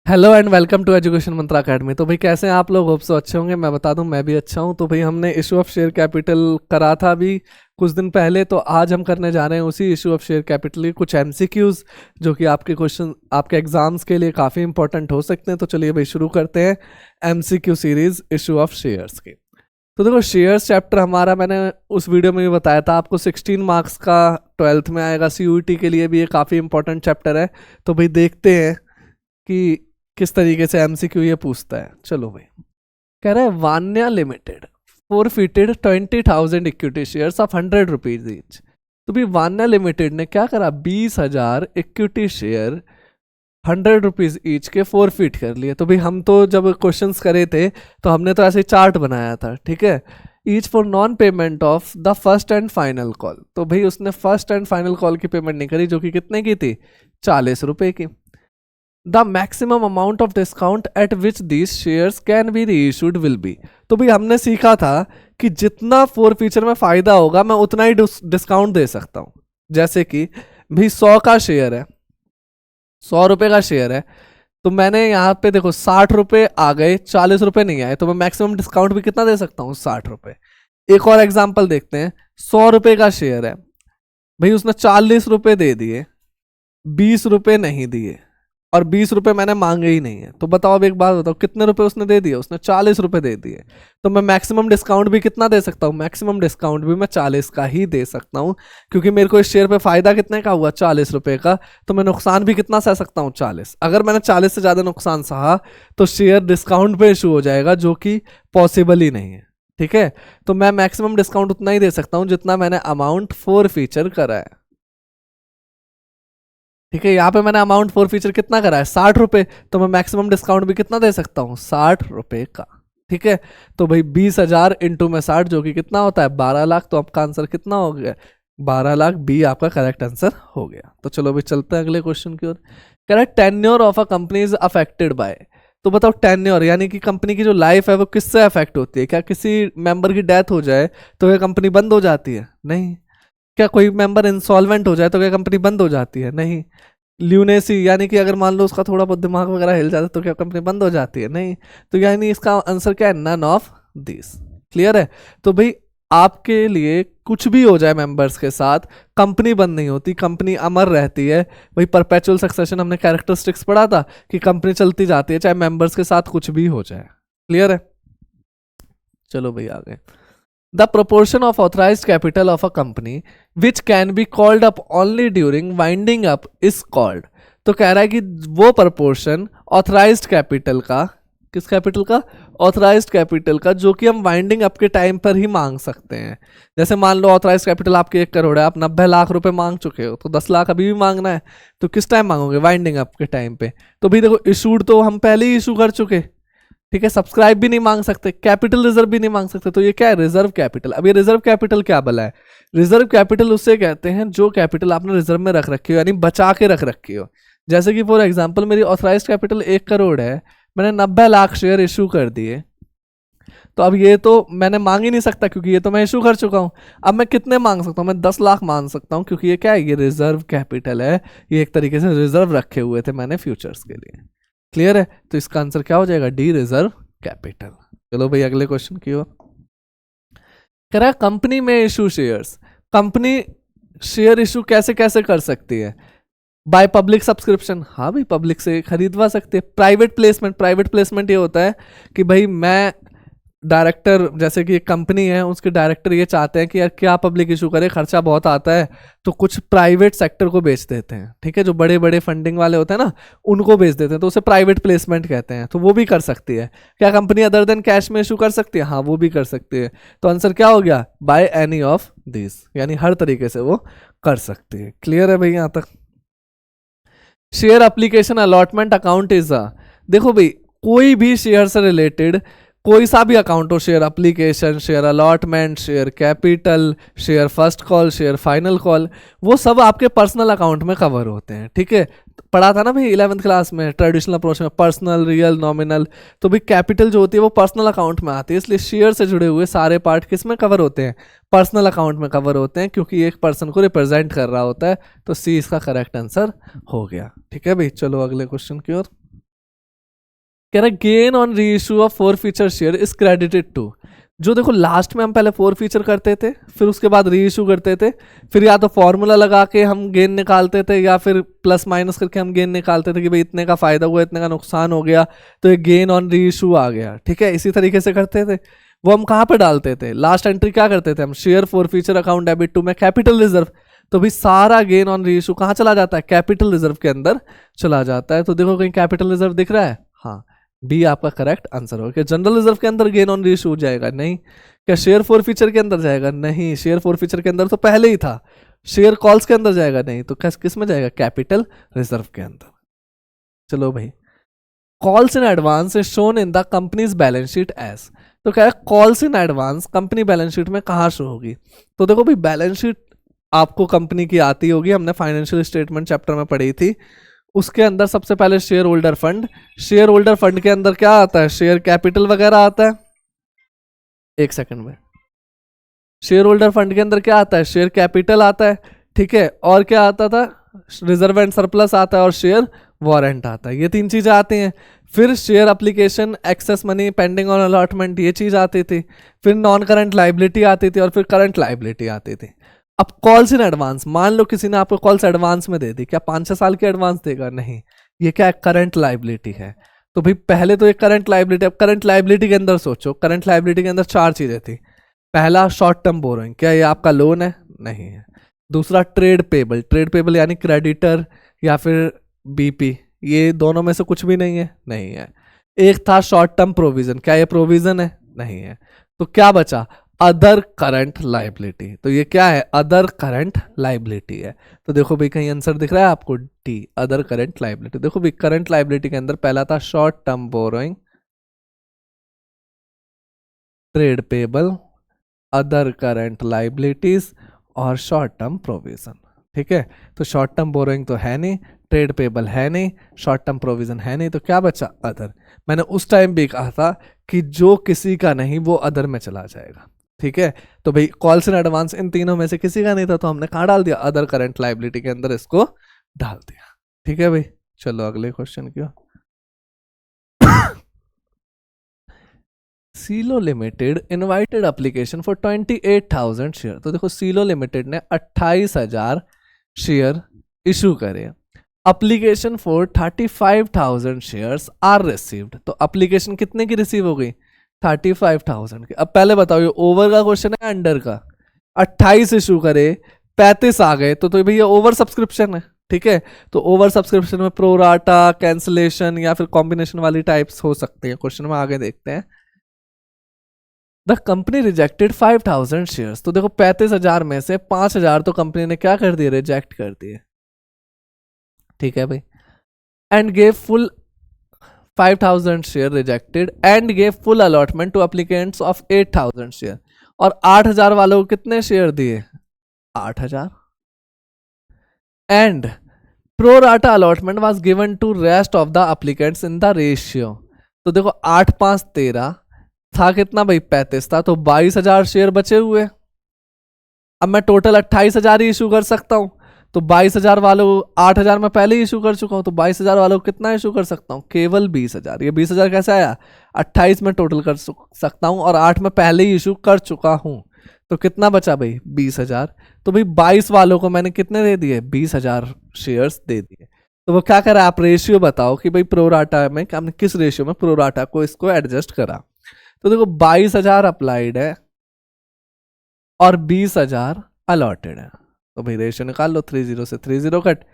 Hello and welcome to education Mantra academy. तो भाई कैसे हैं आप लोग? होप सो अच्छे होंगे। मैं बता दूं मैं भी अच्छा हूं। तो भाई हमने इशू ऑफ शेयर कैपिटल करा था अभी कुछ दिन पहले, तो आज हम करने जा रहे हैं उसी इशू ऑफ शेयर कैपिटल के कुछ एमसीक्यूज जो कि आपके क्वेश्चन आपके एग्जाम्स के लिए काफ़ी इंपॉर्टेंट हो सकते हैं। तो चलिए भाई शुरू करते हैं MCQ series issue of shares की। तो देखो शेयर्स चैप्टर हमारा मैंने उस वीडियो में भी बताया था आपको 16 मार्क्स का 12th में आएगा। सीयूईटी के लिए भी ये काफ़ी इंपॉर्टेंट चैप्टर है। तो भाई देखते हैं कि किस तरीके से एमसीक्यू ये पूछता है। चलो भाई, कह रहा है Vanya limited forfeited 20,000 equity shares of 100 rupees each. तो भाई वान्या लिमिटेड ने क्या करा, 20,000 इक्विटी शेयर 100 रुपीज ईच के फोरफिट कर लिए। तो भाई हम तो जब क्वेश्चंस करे थे तो हमने तो ऐसे चार्ट बनाया था, ठीक है। Each for non payment of the first and final call. तो भाई उसने फर्स्ट एंड फाइनल कॉल की पेमेंट नहीं करी, जो कि कितने की थी, 40 रुपए की। The maximum amount of discount at which these shares can be reissued will be. तो भाई हमने सीखा था कि जितना फोर फीचर में फायदा होगा मैं उतना ही डिस्काउंट दे सकता हूं। जैसे कि भाई 100 का शेयर है, 100 रुपए का शेयर है, तो मैंने यहाँ पे देखो 60 रुपए आ गए, 40 रुपए नहीं आए, तो मैं मैक्सिमम डिस्काउंट भी कितना दे सकता हूँ, 60 रुपए। एक और एग्जाम्पल देखते हैं। 100 रुपए का शेयर है, भाई उसने 40 रुपए दे दिए, 20 रुपए नहीं दिए, और 20 रुपए मैंने मांगे ही नहीं है। तो बताओ, अब एक बात बताओ, कितने रुपए उसने दे दिए, उसने 40 रुपए दे दिए। तो मैं मैक्सिमम डिस्काउंट भी कितना दे सकता हूँ, मैक्सिमम डिस्काउंट भी मैं 40 का ही दे सकता हूँ, क्योंकि मेरे को इस शेयर पे फायदा कितने का हुआ, 40 रुपए का। तो मैं नुकसान भी कितना सह सकता हूँ, 40। अगर मैंने 40 से ज्यादा नुकसान सहा तो शेयर डिस्काउंट पे इशू हो जाएगा, जो कि पॉसिबल ही नहीं है, ठीक है। तो मैं मैक्सिमम डिस्काउंट उतना ही दे सकता हूँ जितना मैंने अमाउंट फोर फीचर करा है, ठीक है। यहाँ पे मैंने अमाउंट फोर फीचर कितना करा है, 60 रुपए, तो मैं मैक्सिमम डिस्काउंट भी कितना दे सकता हूँ, 60 रुपए का, ठीक है। तो भाई 20,000 इंटू में 60, जो कि कितना होता है, 12 लाख। तो आपका आंसर कितना हो गया, 12 लाख। बी आपका करेक्ट आंसर हो गया। तो चलो भाई चलते हैं अगले क्वेश्चन की ओर। Correct, tenure of a company is affected by. तो बताओ टेन्योर यानी कि कंपनी की जो लाइफ है वो किससे अफेक्ट होती है? क्या किसी मेंबर की डेथ हो जाए तो ये कंपनी बंद हो जाती है? नहीं। क्या कोई मेंबर इंसॉल्वेंट हो जाए तो क्या कंपनी बंद हो जाती है? नहीं। ल्यूनेसी यानी कि अगर मान लो उसका थोड़ा बहुत दिमाग वगैरह हिल जाता है तो क्या कंपनी बंद हो जाती है? नहीं। तो यानी इसका आंसर क्या है, नन ऑफ दिस। क्लियर है? तो भाई आपके लिए कुछ भी हो जाए मेंबर्स के साथ, कंपनी बंद नहीं होती, कंपनी अमर रहती है। वही परपेचुअल सक्सेशन हमने कैरेक्टरिस्टिक्स पढ़ा था कि कंपनी चलती जाती है चाहे मेंबर्स के साथ कुछ भी हो जाए। क्लियर है? चलो भाई आगे। The proportion of authorized capital of a company which can be called up only during winding up is called। तो कह रहा है कि वो proportion authorized capital का, किस कैपिटल का, ऑथराइज्ड कैपिटल का, जो कि हम वाइंडिंग अप के टाइम पर ही मांग सकते हैं। जैसे मान लो ऑथराइज्ड कैपिटल आपके 1 करोड़ है, आप 90 लाख रुपए मांग चुके हो, तो 10 लाख अभी भी मांगना है। तो किस टाइम मांगोगे, वाइंडिंग अप के टाइम पे। तो भी देखो इशूड तो हम पहले ही इशू कर चुके, ठीक है। सब्सक्राइब भी नहीं मांग सकते, कैपिटल रिजर्व भी नहीं मांग सकते, तो ये क्या है, रिजर्व कैपिटल। अब ये रिजर्व कैपिटल क्या भला है? रिजर्व कैपिटल उससे कहते हैं जो कैपिटल आपने रिजर्व में रख रखी हो, यानी बचा के रख रखी हो। जैसे कि फॉर एग्जांपल मेरी ऑथराइज्ड कैपिटल 1 करोड़ है, मैंने 90 लाख शेयर इशू कर दिए, तो अब ये तो मैंने मांग ही नहीं सकता क्योंकि ये तो मैं इशू कर चुका हूं। अब मैं कितने मांग सकता हूं, मैं 10 लाख मांग सकता हूं, क्योंकि ये क्या है, ये रिजर्व कैपिटल है। ये एक तरीके से रिजर्व रखे हुए थे मैंने फ्यूचर्स के लिए। क्लियर है? तो इसका आंसर क्या हो जाएगा, डी, रिजर्व कैपिटल। चलो भाई अगले क्वेश्चन की ओर। कह रहा है कंपनी में issue shares. Company share issue कैसे कैसे कर सकती है? बाय पब्लिक सब्सक्रिप्शन, हाँ भाई पब्लिक से खरीदवा सकते हैं। प्राइवेट प्लेसमेंट, प्राइवेट प्लेसमेंट ये होता है कि भाई मैं डायरेक्टर, जैसे कि एक कंपनी है उसके डायरेक्टर ये चाहते हैं कि यार क्या पब्लिक इशू करे, खर्चा बहुत आता है, तो कुछ प्राइवेट सेक्टर को बेच देते हैं, ठीक है। जो बड़े बड़े फंडिंग वाले होते हैं ना, उनको बेच देते हैं, तो उसे प्राइवेट प्लेसमेंट कहते हैं। तो वो भी कर सकती है। क्या कंपनी अदर देन कैश में इशू कर सकती है? हाँ वो भी कर सकती है। तो आंसर क्या हो गया, बाय एनी ऑफ दिस, यानी हर तरीके से वो कर सकती है। क्लियर है भाई यहां तक? Share application allotment account is a, देखो भाई कोई भी शेयर से रिलेटेड कोई सा भी अकाउंट हो, share application, share allotment, share capital, share first call, share final call, वो सब आपके पर्सनल अकाउंट में कवर होते हैं, ठीक है। पढ़ा था ना भाई 11th क्लास में ट्रेडिशनल अप्रोच में, पर्सनल, रियल, नॉमिनल। तो भाई कैपिटल जो होती है वो पर्सनल अकाउंट में आती है, इसलिए शेयर से जुड़े हुए सारे पार्ट किस में कवर होते हैं, पर्सनल अकाउंट में कवर होते हैं, क्योंकि एक पर्सन को रिप्रेजेंट कर रहा होता है। तो सी इसका करेक्ट आंसर हो गया, ठीक है भाई। चलो अगले क्वेश्चन की ओर। कह रहा है gain on reissue of forfeiture share is credited to. जो देखो लास्ट में हम पहले फोर फीचर करते थे, फिर उसके बाद री इशू करते थे, फिर या तो फॉर्मूला लगा के हम गेन निकालते थे या फिर प्लस माइनस करके हम गेन निकालते थे कि भाई इतने का फायदा हुआ, इतने का नुकसान हो गया, तो ये गेन ऑन री इशू आ गया। ठीक है, इसी तरीके से करते थे। वो हम कहाँ पे डालते थे, लास्ट एंट्री क्या करते थे हम, share forfeiture account debit to में कैपिटल रिजर्व। तो भाई सारा गेन ऑन री इशू कहाँ चला जाता है, कैपिटल रिजर्व के अंदर चला जाता है। तो देखो कहीं कैपिटल रिजर्व दिख रहा है, हाँ, बी आपका करेक्ट आंसर होगा। क्या जनरल रिजर्व के अंदर गेन ऑन री इशू जाएगा, नहीं। क्या शेयर फोर फीचर के अंदर जाएगा, नहीं। शेयर फोर फीचर के अंदर तो पहले ही था। शेयर कॉल्स के अंदर जाएगा, नहीं। तो किस में जाएगा, कैपिटल रिजर्व के अंदर। चलो भाई, calls in advance is shown in the company's balance sheet as. तो क्या है, calls in advance company balance sheet में कहाँ शो होगी। तो देखो भाई, बैलेंस शीट आपको कंपनी की आती होगी, हमने फाइनेंशियल स्टेटमेंट चैप्टर में पढ़ी थी। उसके अंदर सबसे पहले share holder fund, share holder fund के अंदर क्या आता है, शेयर कैपिटल वगैरह आता है। एक सेकंड में, शेयर होल्डर फंड के अंदर क्या आता है, शेयर कैपिटल आता है। ठीक है, और क्या आता था, रिजर्व एंड सरप्लस आता है और शेयर वारंट आता है। ये तीन चीजें आती हैं। फिर share application, excess money, pending on allotment, ये चीज आती थी। फिर नॉन करंट लाइबिलिटी आती थी और फिर करंट लाइबिलिटी आती थी। अब कॉल्स इन एडवांस, मान लो किसी ने आपको कॉल्स एडवांस में दे दी, क्या 5-6 साल की एडवांस देगा, नहीं। ये क्या है, करंट लाइबिलिटी है। तो भाई पहले तो ये करंट लाइबिलिटी, अब करंट लाइबिलिटी के अंदर सोचो, करंट लाइबिलिटी के अंदर 4 चीजें थी। पहला शॉर्ट टर्म बोरोइंग, क्या ये आपका लोन है, नहीं है। दूसरा ट्रेड पेबल, ट्रेड पेबल यानी क्रेडिटर या फिर बीपी, ये दोनों में से कुछ भी नहीं है, नहीं है। एक था शॉर्ट टर्म प्रोविजन, क्या ये प्रोविजन है, नहीं है। तो क्या बचा, अदर करंट लाइबिलिटी। तो ये क्या है, अदर करंट लाइबिलिटी है। तो देखो भाई कहीं आंसर दिख रहा है आपको, डी, अदर करंट लाइबिलिटी। देखो भाई करंट लाइबिलिटी के अंदर पहला था short term borrowing, trade payable, other current liabilities और शॉर्ट टर्म प्रोविजन। ठीक है, तो शॉर्ट टर्म बोरोइंग तो है नहीं, ट्रेड पेबल है नहीं, शॉर्ट टर्म प्रोविजन है नहीं, तो क्या बचा, अदर। मैंने उस टाइम भी कहा था कि जो किसी का नहीं वो अदर में चला जाएगा। ठीक है, तो भाई कॉल्स इन एडवांस इन तीनों में से किसी का नहीं था, तो हमने कहाँ डाल दिया, अदर करंट लाइबिलिटी के अंदर इसको डाल दिया। ठीक है भाई, चलो अगले क्वेश्चन की ओर। Seelo limited invited application for 28,000 share. तो देखो सीलो लिमिटेड ने 28,000 शेयर इशू करे। Application for 35,000 shares are received. तो एप्लीकेशन कितने की रिसीव हो गई, 35,000 की। अब पहले बताओ ये ओवर का क्वेश्चन है अंडर का। 28 इशू करे, 35 आ गए, तो भैया ओवर सब्सक्रिप्शन है। ठीक है, तो ओवर सब्सक्रिप्शन में प्रोराटा, कैंसिलेशन या फिर कॉम्बिनेशन वाली टाइप्स हो सकती है। क्वेश्चन में आगे देखते हैं। The company rejected 5,000 shares. तो देखो 35,000 में से 5,000 तो कंपनी ने क्या कर दिए, रिजेक्ट कर दिए। ठीक है भाई, and gave full 5,000 share rejected and gave full allotment to applicants of 8,000 share. और 8,000 वालों को कितने शेयर दिए, 8,000। And pro rata allotment was given to rest of the applicants in the ratio. तो देखो 8-5-13 था कितना भाई, 35 था, तो 22,000 शेयर बचे हुए। अब मैं टोटल 28,000 ही इशू कर सकता हूं, तो 22,000 वालों, 8,000 में पहले ही इशू कर चुका हूं, तो 22,000 वालों को कितना इशू कर सकता हूं, केवल 20,000। ये 20,000 कैसे आया, 28 में टोटल कर सकता हूं और 8 में पहले ही इशू कर चुका हूं, तो कितना बचा भाई, 20,000। तो भाई 22 वालों को मैंने कितने दे दिए, 20,000 शेयर्स दे दिए। तो वो क्या करा, आप रेशियो बताओ कि भाई प्रोराटा में हमने किस रेशियो में प्रोराटा को इसको एडजस्ट करा। तो देखो 22,000 अप्लाइड है और 20,000 अलॉटेड है। तो भाई रेशियो निकाल लो, 30 से 30 कट,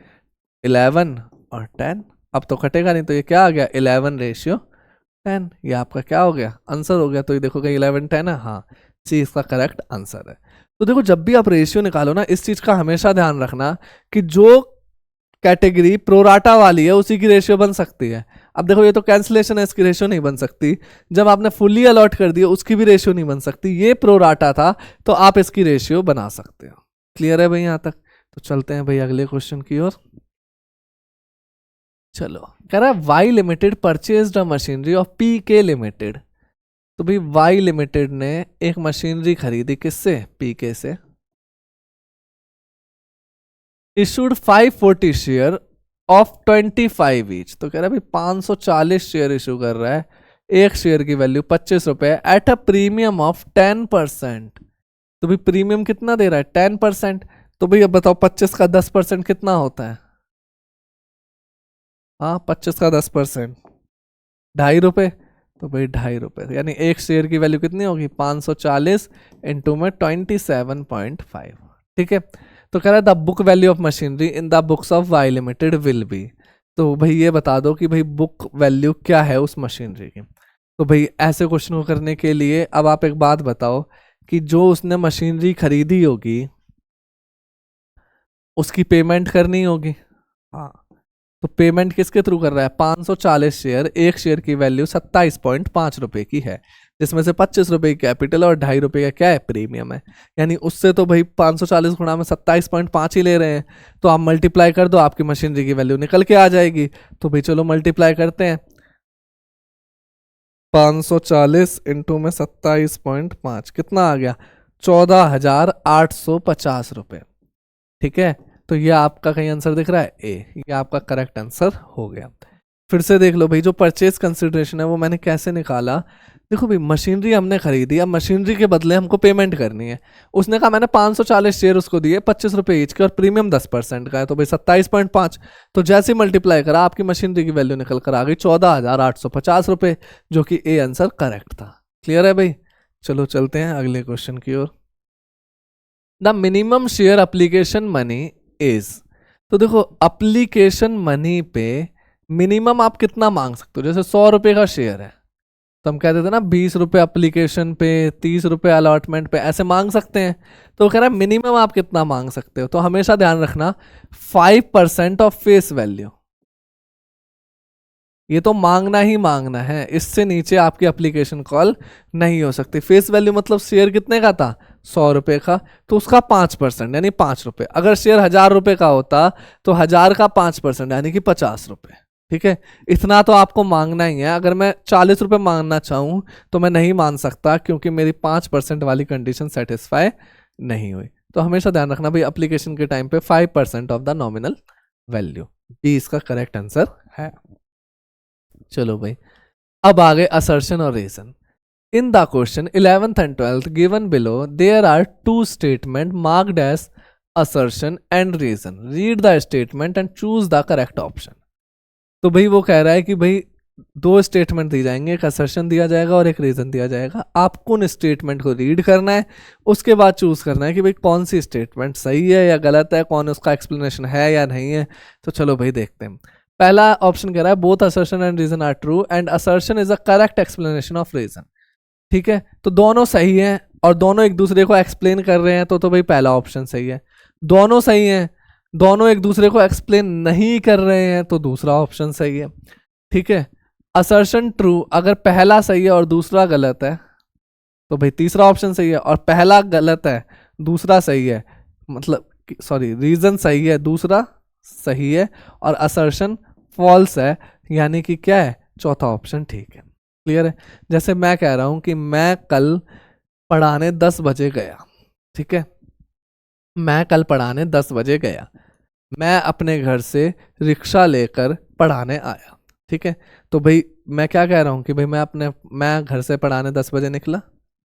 11 और 10। अब तो कटेगा नहीं, तो ये क्या आ गया, 11:10। ये आपका क्या हो गया, आंसर हो गया। तो ये देखो 11-10 है, हाँ, सी इसका करेक्ट आंसर है। तो देखो जब भी आप रेशियो निकालो ना, इस चीज का हमेशा ध्यान रखना कि जो कैटेगरी प्रोराटा वाली है उसी की रेशियो बन सकती है। अब देखो ये तो कैंसिलेशन है, इसकी रेशियो नहीं बन सकती। जब आपने फुली अलॉट कर दिया उसकी भी रेशियो नहीं बन सकती। ये प्रोराटा था तो आप इसकी रेशियो बना सकते हो। क्लियर है भाई यहाँ तक। तो चलते हैं भाई अगले क्वेश्चन की ओर। चलो, कह रहा है Y limited purchased a machinery of P K limited. तो भाई वाई लिमिटेड ने एक मशीनरी खरीदी, किससे, पी के से। इशूड 540 शेयर ऑफ 25 ईच, तो कह रहा है भाई 540 शेयर इशू कर रहा है, एक शेयर की वैल्यू 25 रुपए एट अ प्रीमियम ऑफ 10%। तो भाई प्रीमियम कितना दे रहा है? 10%। तो भाई अब बताओ 25 का 10% कितना होता है? हाँ, 25 का 10% 2.5 रुपए। तो भाई 2.5 रुपए, यानी एक शेयर की वैल्यू कितनी होगी? 540 इंटू में 27.5। ठीक है, तो कह रहा है the book value of machinery in the books of Y limited will be. तो भाई ये बता दो कि भाई बुक वैल्यू क्या है उस मशीनरी की। तो भाई ऐसे क्वेश्चन को करने के लिए अब आप एक बात बताओ कि जो उसने मशीनरी खरीदी होगी उसकी पेमेंट करनी होगी। हाँ, तो पेमेंट किसके थ्रू कर रहा है? 540 शेयर, एक शेयर की वैल्यू 27.5 रुपए की है, जिसमें से 25 रुपए की कैपिटल और 2.5 रुपए का क्या है? प्रीमियम है। यानी उससे तो भाई 540 गुणा में 27.5 ही ले रहे हैं, तो आप मल्टीप्लाई कर दो, आपकी मशीनरी की वैल्यू निकल के आ जाएगी। तो भाई चलो मल्टीप्लाई करते हैं, 540 इंटू में 27.5 कितना आ गया? 14,850 रुपए। ठीक है, तो ये आपका कहीं आंसर दिख रहा है? ए, ये आपका करेक्ट आंसर हो गया। फिर से देख लो भाई, जो परचेज कंसिडरेशन है वो मैंने कैसे निकाला। देखो भाई, मशीनरी हमने खरीदी, अब मशीनरी के बदले हमको पेमेंट करनी है। उसने कहा मैंने 540 शेयर उसको दिए 25 रुपए ईच के, और प्रीमियम 10% का है, तो भाई 27.5। तो जैसे मल्टीप्लाई करा आपकी मशीनरी की वैल्यू निकल कर आ गई 14,850 रुपए, जो कि ए आंसर करेक्ट था। क्लियर है भाई? चलो चलते हैं अगले क्वेश्चन की ओर। The minimum share application money is. तो देखो, अप्लीकेशन मनी पे मिनिमम आप कितना मांग सकते हो? जैसे 100 रुपए का शेयर है तो हम कहते थे ना 20 रुपए अप्लीकेशन पे, 30 रुपए अलॉटमेंट पे, ऐसे मांग सकते हैं। तो कह रहा है मिनिमम आप कितना मांग सकते हो? तो हमेशा ध्यान रखना 5% ऑफ फेस वैल्यू, ये तो मांगना ही मांगना है, इससे नीचे आपकी एप्लीकेशन कॉल नहीं हो सकती। फेस वैल्यू मतलब शेयर कितने का था? 100 रुपए का, तो उसका 5% यानी 5 रुपए। अगर शेयर 1000 रुपए का होता तो 1000 का 5% यानी कि 50 रुपए। ठीक है, इतना तो आपको मांगना ही है। अगर मैं 40 रुपए मांगना चाहूँ तो मैं नहीं मान सकता, क्योंकि मेरी 5% वाली कंडीशन सेटिस्फाई नहीं हुई। तो हमेशा ध्यान रखना भाई, एप्लीकेशन के टाइम पे 5% of the nominal value, B इसका करेक्ट आंसर है। चलो भाई, अब आगे असर्शन और reason. In the question 11th and 12th given below there are two statement marked as assertion and reason. Read the statement and choose the correct option. तो भाई वो कह रहा है कि भाई दो स्टेटमेंट दी जाएंगे, एक असर्शन दिया जाएगा और एक रीजन दिया जाएगा। आपको उन स्टेटमेंट को रीड करना है, उसके बाद चूज करना है कि भाई कौन सी स्टेटमेंट सही है या गलत है, कौन उसका एक्सप्लेनेशन है या नहीं है। तो चलो भाई देखते हैं। पहला ऑप्शन कह रहा है both assertion and reason are true and assertion is a correct explanation of reason. ठीक है, तो दोनों सही हैं और दोनों एक दूसरे को एक्सप्लेन कर रहे हैं, तो भाई पहला ऑप्शन सही है। दोनों सही हैं, दोनों एक दूसरे को एक्सप्लेन नहीं कर रहे हैं, तो दूसरा ऑप्शन सही है। ठीक है, असर्शन ट्रू अगर पहला सही है और दूसरा गलत है तो भाई तीसरा ऑप्शन सही है, और पहला गलत है दूसरा सही है, मतलब सॉरी रीजन सही है दूसरा सही है, और असर्शन फॉल्स है, यानी कि क्या है? चौथा ऑप्शन ठीक है। क्लियर है? जैसे मैं कह रहा हूं कि मैं कल पढ़ाने 10 बजे गया। ठीक है, मैं कल पढ़ाने 10 बजे गया, मैं अपने घर से रिक्शा लेकर पढ़ाने आया। ठीक है, तो भाई मैं क्या कह रहा हूँ कि भाई मैं घर से पढ़ाने 10 बजे निकला।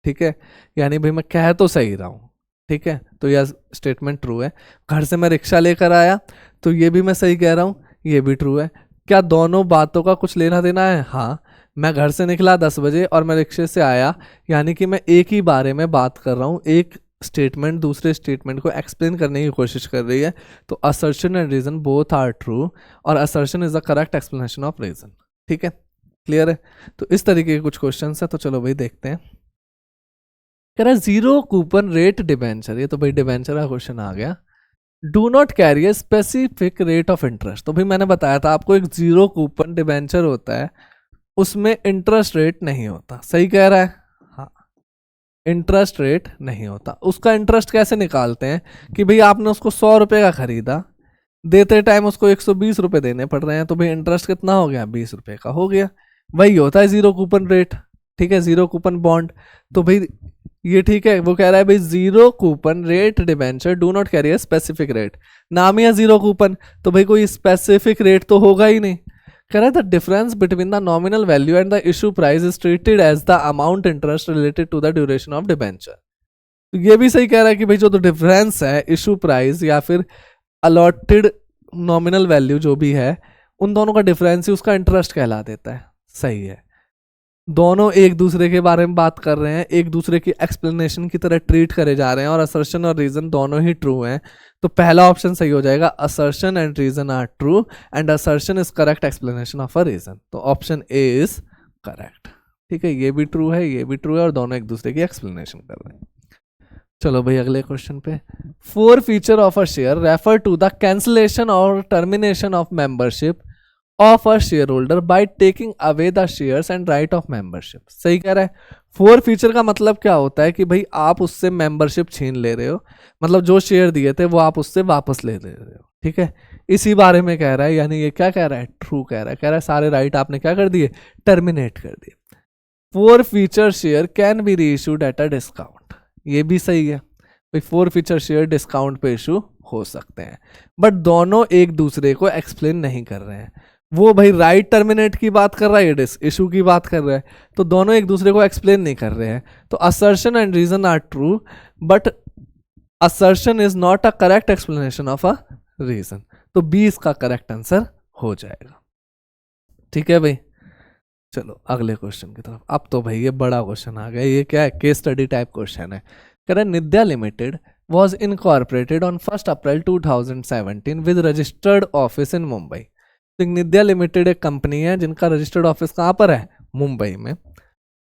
ठीक है, यानी भाई मैं कह तो सही रहा हूँ। ठीक है, तो यह स्टेटमेंट ट्रू है। घर से मैं रिक्शा लेकर आया, तो ये भी मैं सही कह रहा हूँ, ये भी ट्रू है। क्या दोनों बातों का कुछ लेना देना है? हाँ, मैं घर से निकला 10 बजे और मैं रिक्शे से आया, यानी कि मैं एक ही बारे में बात कर रहा हूँ। एक स्टेटमेंट दूसरे स्टेटमेंट को एक्सप्लेन करने की कोशिश कर रही है। तो assertion and reason both are true, और assertion is the correct explanation of reason. ठीक है, क्लियर है? तो इस तरीके के कुछ क्वेश्चन है, तो चलो भाई देखते हैं। कह रहा है जीरो कूपन रेट डिबेंचर, ये तो भाई डिबेंचर का क्वेश्चन आ गया। Do not carry a specific rate of interest. तो भाई मैंने बताया था आपको, एक जीरो कूपन डिबेंचर होता है, उसमें इंटरेस्ट रेट नहीं होता। सही कह रहा है? हाँ, इंटरेस्ट रेट नहीं होता। उसका इंटरेस्ट कैसे निकालते हैं कि भाई आपने उसको 100 रुपए का खरीदा, देते टाइम उसको 120 रुपए देने पड़ रहे हैं, तो भाई इंटरेस्ट कितना हो गया? 20 रुपए का हो गया। वही होता है जीरो कूपन रेट। ठीक है, जीरो कूपन बॉन्ड। तो भाई ये ठीक है। वो कह रहा है भाई zero coupon rate debenture do not carry a specific rate, नाम ही है जीरो कूपन, तो भाई कोई स्पेसिफिक रेट तो होगा ही नहीं। कह रहा है the difference between the nominal value and the issue price is treated as the amount interest related to the duration of debenture. तो ये भी सही कह रहा है कि भाई जो तो डिफरेंस है इशू प्राइस या फिर अलॉटेड नॉमिनल वैल्यू जो भी है, उन दोनों का डिफरेंस ही उसका इंटरेस्ट कहला देता है। सही है, दोनों एक दूसरे के बारे में बात कर रहे हैं, एक दूसरे की एक्सप्लेनेशन की तरह ट्रीट करे जा रहे हैं, और असर्शन और रीजन दोनों ही ट्रू हैं। तो पहला ऑप्शन सही हो जाएगा, assertion and reason are true and assertion is correct explanation of a reason. तो ऑप्शन ए इज करेक्ट। ठीक है, ये भी ट्रू है, ये भी ट्रू है, और दोनों एक दूसरे की एक्सप्लेनेशन कर रहे हैं। चलो भाई अगले क्वेश्चन पे, forfeiture of a share refer to the cancellation और termination of membership of a shareholder by taking away the shares and right of membership. सही कह रहा है। फोर फीचर का मतलब क्या होता है कि भाई आप उससे मेंबरशिप छीन ले रहे हो, मतलब जो शेयर दिए थे वो आप उससे वापस ले रहे हो। ठीक है, इसी बारे में कह रहा है, यानी ये क्या कह रहा है, ट्रू कह रहा है। कह रहा है सारे राइट आपने क्या कर दिए, टर्मिनेट कर दिए। Four feature share can be री इशूड एट अ डिस्काउंट, ये भी सही है भाई, फोर फीचर शेयर डिस्काउंट पे इशू हो सकते हैं, बट दोनों एक दूसरे को एक्सप्लेन नहीं कर रहे हैं। वो भाई राइट टर्मिनेट की बात कर रहा है, ये इशू की बात कर रहा है, तो दोनों एक दूसरे को एक्सप्लेन नहीं कर रहे हैं। तो assertion and reason are true but assertion is not a correct explanation of a reason, तो बी इसका करेक्ट आंसर हो जाएगा। ठीक है भाई, चलो अगले क्वेश्चन की तरफ। अब तो भाई ये बड़ा क्वेश्चन आ गया, ये क्या है, केस स्टडी टाइप क्वेश्चन है। कह रहा है निद्या limited was incorporated on 1st April 2017 with registered office in Mumbai. तो निद्या लिमिटेड एक कंपनी है जिनका रजिस्टर्ड ऑफिस कहाँ पर है, मुंबई में।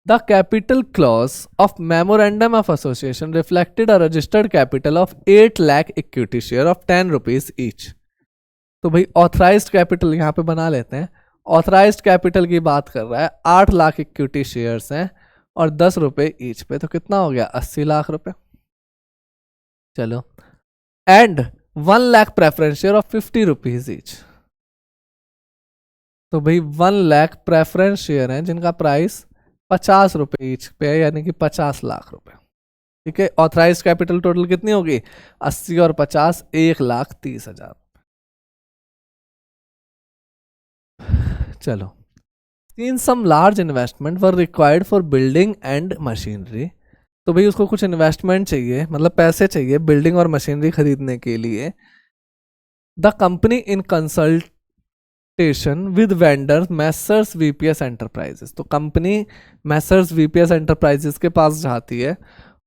The capital clause of memorandum of association reflected a registered capital of 8 lakh equity share of 10 rupees each. तो भाई ऑथराइज्ड कैपिटल यहाँ पे बना लेते हैं। ऑथराइज्ड कैपिटल की बात कर रहा है, 8 लाख इक्विटी शेयर्स हैं और 10 रुपए ईच पे, तो कितना हो गया, 80 लाख रुपए। चलो, and 1 lakh preference share of 50 rupees each. तो भाई 1 लाख प्रेफरेंस शेयर हैं जिनका प्राइस 50 रुपए ईच पे है, यानी कि 50 लाख रुपए। ठीक है, ऑथराइज्ड कैपिटल टोटल कितनी होगी, 80 और 50, 1,30,000। चलो, since some large investment were required for building and machinery, तो भाई उसको कुछ इन्वेस्टमेंट चाहिए, मतलब पैसे चाहिए बिल्डिंग और मशीनरी खरीदने के लिए। The company in consultation with vendors messrs VPS enterprises, तो कंपनी मैसर्स वीपीएस एंटरप्राइजेस के पास जाती है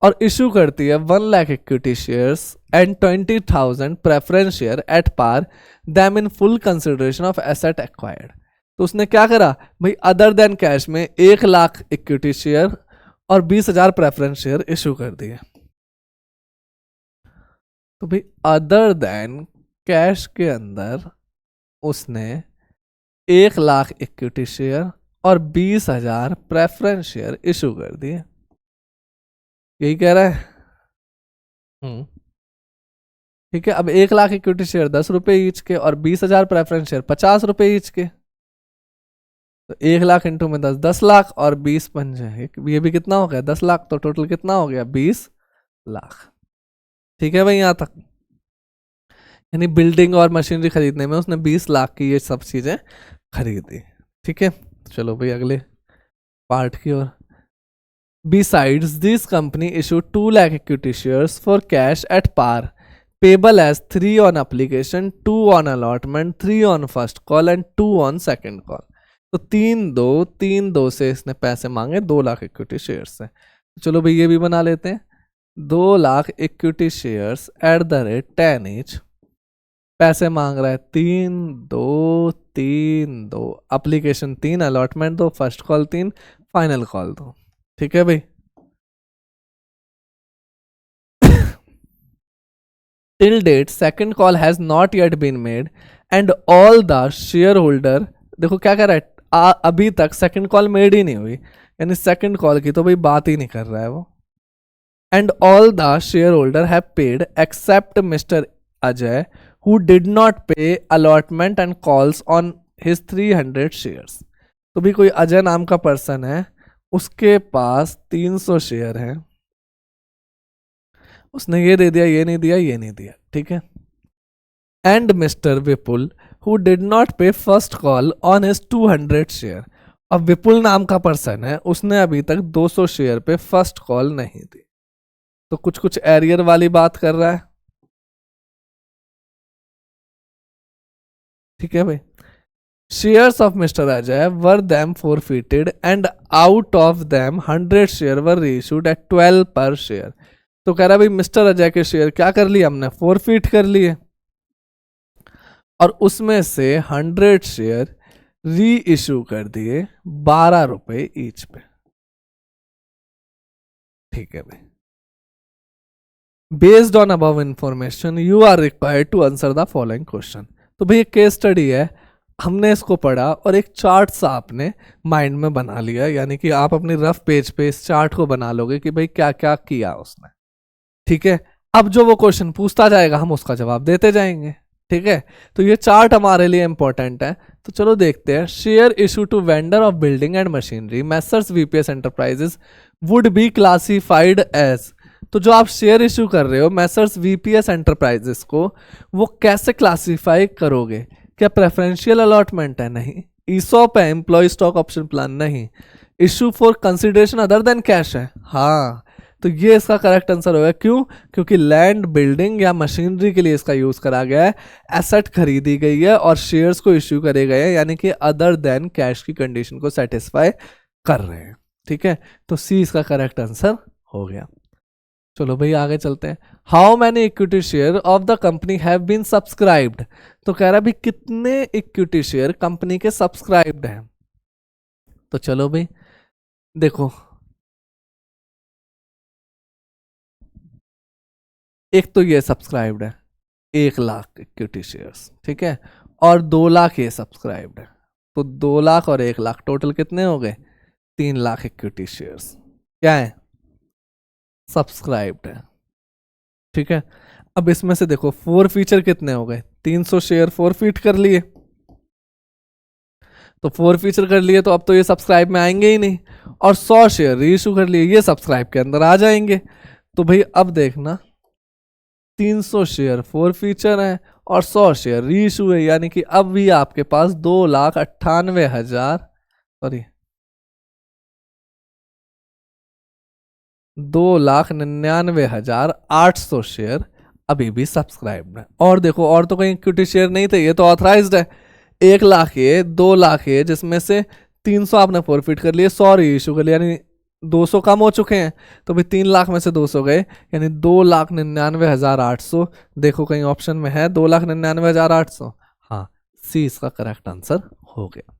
और इशू करती है 1 lakh equity shares and 20,000 preference share at par them in full consideration of asset acquired. तो उसने क्या करा भाई, अदर देन कैश में 1 लाख इक्विटी शेयर और 20,000 प्रेफरेंस शेयर इशू कर दिए। तो भाई अदर देन कैश के अंदर उसने 1 लाख इक्विटी शेयर और 20,000 प्रेफरेंस शेयर इशू कर दिए, यही कह रहा है। ठीक है, अब 1 लाख इक्विटी शेयर 10 रुपए ईच के और 20,000 प्रेफरेंस शेयर 50 रुपए ईच के, तो 1 लाख इंटू में 10, 10 लाख और 20 पंजे, ये भी कितना हो गया, 10 लाख, तो टोटल कितना हो गया, 20 लाख। ठीक है भाई, यहां तक, यानी बिल्डिंग और मशीनरी खरीदने में उसने 20 लाख की ये सब चीजें खरीदी। ठीक है, चलो भाई अगले पार्ट की ओर। Besides, this company issued 2 lakh equity shares for cash at par, payable as 3 on application, 2 on allotment, 3 on first call and 2 on second call। तो 3-2 से इसने पैसे मांगे 2 लाख इक्विटी शेयर से। चलो भाई ये भी बना लेते हैं, 2 lakh equity shares at the rate 10 each, पैसे मांग रहा है 3-2, application 3, allotment 2, first call 3, final call 2। ठीक है भाई, till date second call has not yet been made and all the share holder, देखो क्या कह रहा है, अभी तक सेकंड कॉल मेड ही नहीं हुई, यानी सेकंड कॉल की तो भाई बात ही नहीं कर रहा है वो। And all the share holder have paid except mister Ajay who did not pay allotment and calls on his 300 shares. तो भी कोई अजय नाम का पर्सन है, उसके पास 300 शेयर हैं उसने ये दे दिया, ये नहीं दिया, ये नहीं दिया, ठीक है। And mister Vipul who did not pay first call on his 200 share. अब विपुल नाम का पर्सन है, उसने अभी तक 200 शेयर पे फर्स्ट कॉल नहीं दी, तो कुछ कुछ एरियर वाली बात कर रहा है, ठीक है भाई। Shares of mister Ajay were them forfeited and out of them 100 share were reissued at 12 per share. तो कह रहा भाई मिस्टर अजय के शेयर क्या कर लिए हमने, फोरफीट कर लिए, और उसमें से 100 शेयर री इश्यू कर दिए 12 रुपए ईच पे, ठीक है भाई। Based on above information you are required to answer the following question. तो भाई एक केस स्टडी है, हमने इसको पढ़ा और एक चार्ट सा आपने माइंड में बना लिया, यानी कि आप अपनी रफ पेज पे इस चार्ट को बना लोगे कि भाई क्या क्या किया उसने, ठीक है। अब जो वो क्वेश्चन पूछता जाएगा हम उसका जवाब देते जाएंगे, ठीक है। तो ये चार्ट हमारे लिए इंपॉर्टेंट है, तो चलो देखते हैं। Share issue to vendor of building and machinery messrs VPS enterprises would be classified as. तो जो आप शेयर इशू कर रहे हो मैसर्स वीपीएस एंटरप्राइजेस को, वो कैसे क्लासिफाई करोगे? क्या प्रेफरेंशियल अलॉटमेंट है? नहीं। ईसॉप है, एम्प्लॉय स्टॉक ऑप्शन प्लान? नहीं। Issue for consideration other than cash है? हाँ। तो ये इसका करेक्ट आंसर होगा। क्यों? क्योंकि लैंड, बिल्डिंग या मशीनरी के लिए इसका यूज करा गया है, एसेट खरीदी गई है और शेयर्स को इश्यू करे गए हैं, यानी कि अदर देन कैश की कंडीशन को सेटिस्फाई कर रहे हैं, ठीक है। तो सी इसका करेक्ट आंसर हो गया। चलो भाई आगे चलते हैं। How many equity share of the company have been subscribed. तो कह रहा भाई कितने इक्विटी शेयर कंपनी के सब्सक्राइब्ड हैं। तो चलो भाई देखो, एक तो ये सब्सक्राइब्ड है 1 लाख इक्विटी शेयर्स, ठीक है, और 2 लाख ये सब्सक्राइब्ड है। तो 2 लाख और 1 लाख टोटल कितने हो गए? 3 लाख इक्विटी शेयर्स क्या है? सब्सक्राइब्ड है, ठीक है। अब इसमें से देखो फोर फीचर कितने हो गए? 300 शेयर फोर फीट कर लिए, तो फोर फीचर कर लिए तो अब तो ये सब्सक्राइब में आएंगे ही नहीं, और 100 शेयर री इशू कर लिए, ये सब्सक्राइब के अंदर आ जाएंगे। तो भाई अब देखना, 300 शेयर फोर फीचर है और 100 शेयर री इशू है, यानी कि अब भी आपके पास 2,98,000, सॉरी 2,99,800 शेयर अभी भी सब्सक्राइब है। और देखो, और तो कहीं इक्विटी शेयर नहीं थे, ये तो ऑथराइज्ड है। 1 लाख ये, 2 लाख ये, जिसमें से 300 आपने फोरफिट कर लिए, 100 री इशू कर लिया, यानी 200 कम हो चुके हैं। तो भाई 3 लाख में से 200 गए, यानी 2,99,800। देखो कहीं ऑप्शन में है 2,99,800? हाँ, सी इसका करेक्ट आंसर हो गया,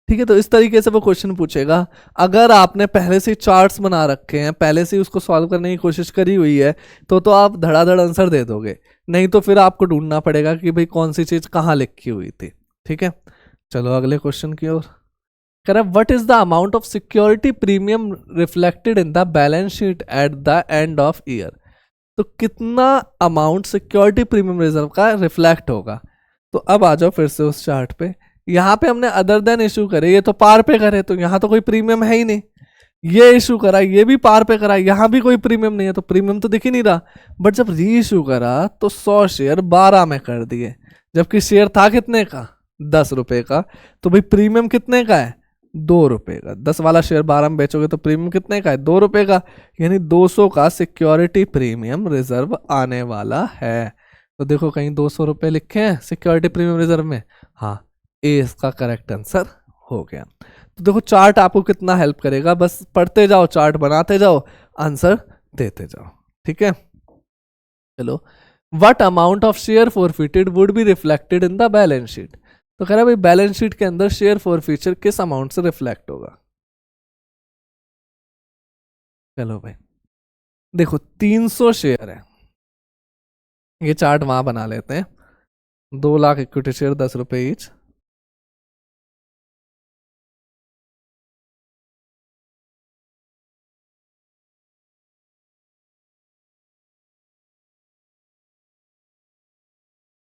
ठीक है। तो इस तरीके से वो क्वेश्चन पूछेगा। अगर आपने पहले से चार्ट्स बना रखे हैं, पहले से उसको सॉल्व करने की कोशिश करी हुई है, तो आप धड़ाधड़ आंसर दे दोगे, नहीं तो फिर आपको ढूंढना पड़ेगा कि भाई कौन सी चीज कहाँ लिखी हुई थी, ठीक है। चलो अगले क्वेश्चन की ओर। कह रहा है what is the amount of security premium reflected in the balance sheet at the end of year. तो कितना अमाउंट सिक्योरिटी प्रीमियम रिजर्व का रिफ्लेक्ट होगा? तो अब आ जाओ फिर से उस चार्ट पे। यहाँ पे हमने अदर देन इशू करे, ये तो पार पे करे, तो यहाँ तो कोई प्रीमियम है ही नहीं। ये इशू करा, ये भी पार पे करा, यहाँ भी कोई प्रीमियम नहीं है, तो प्रीमियम तो दिख ही नहीं रहा। बट जब री इशू करा तो 100 शेयर 12 में कर दिए, जबकि शेयर था कितने का? 10 रुपए का। तो भाई प्रीमियम कितने का है? 2 रुपए का। 10 वाला शेयर 12 में बेचोगे तो प्रीमियम कितने का है? 2 रुपए का, यानी 200 का सिक्योरिटी प्रीमियम रिजर्व आने वाला है। तो देखो कहीं 200 रुपए लिखे हैं सिक्योरिटी प्रीमियम रिजर्व में? हाँ, ए इसका करेक्ट आंसर हो गया। तो देखो चार्ट आपको कितना हेल्प करेगा, बस पढ़ते जाओ, चार्ट बनाते जाओ, आंसर देते जाओ, ठीक है। चलो, what amount of share forfeited would be reflected in the balance sheet. तो कह रहा है भाई बैलेंस शीट के अंदर शेयर फॉरफीचर किस अमाउंट से रिफ्लेक्ट होगा? चलो भाई देखो 300 शेयर है, ये चार्ट वहां बना लेते हैं। 2 लाख इक्विटी शेयर 10 रुपए ईच,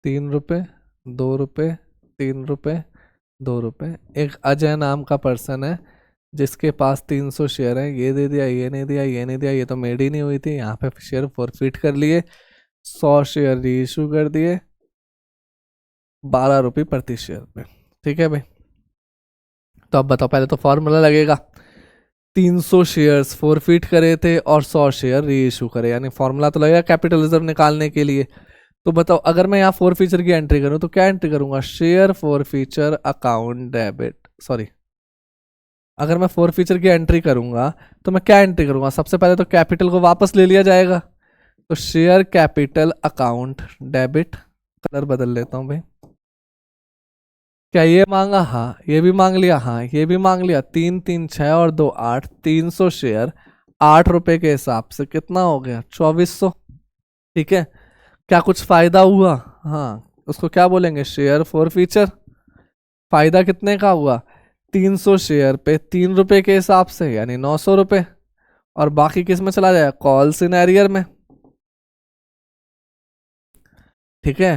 ₹3, ₹2, ₹3, ₹2। एक अजय नाम का पर्सन है, जिसके पास 300 शेयर है, ये दे दिया, ये नहीं दिया, ये नहीं दिया, ये तो मेड ही नहीं हुई थी, यहाँ पे शेयर फॉरफिट कर लिए, 100 शेयर री इशू कर दिए, 12 रुपये प्रति शेयर पे। ठीक है भाई, तो अब बताओ, पहले तो फॉर्मूला लगेगा, 300 शेयर्स फॉरफिट करे थे और 100 शेयर री इशू करे, यानी फॉर्मूला तो लगेगा कैपिटल रिजर्व निकालने के लिए। तो बताओ, अगर मैं यहाँ फॉर फीचर की एंट्री करूँ तो क्या एंट्री करूंगा, share for feature account debit, sorry, अगर मैं फॉर फीचर की एंट्री करूंगा तो मैं क्या एंट्री करूंगा, सबसे पहले तो कैपिटल को वापस ले लिया जाएगा, तो share capital account debit, colour बदल लेता हूं भाई, क्या ये मांगा, हाँ ये भी मांग लिया, हाँ ये भी मांग लिया, 3 3 6 और 2 8, 300 शेयर 8 रुपए के हिसाब से कितना हो गया, 2400। ठीक है, क्या कुछ फायदा हुआ, हाँ उसको क्या बोलेंगे, शेयर फॉर फीचर। फायदा कितने का हुआ, 300 शेयर पे 3 रुपए के हिसाब से, यानी 900 रुपए, और बाकी किस में चला जाएगा, कॉल्स इन एरियर में। ठीक है,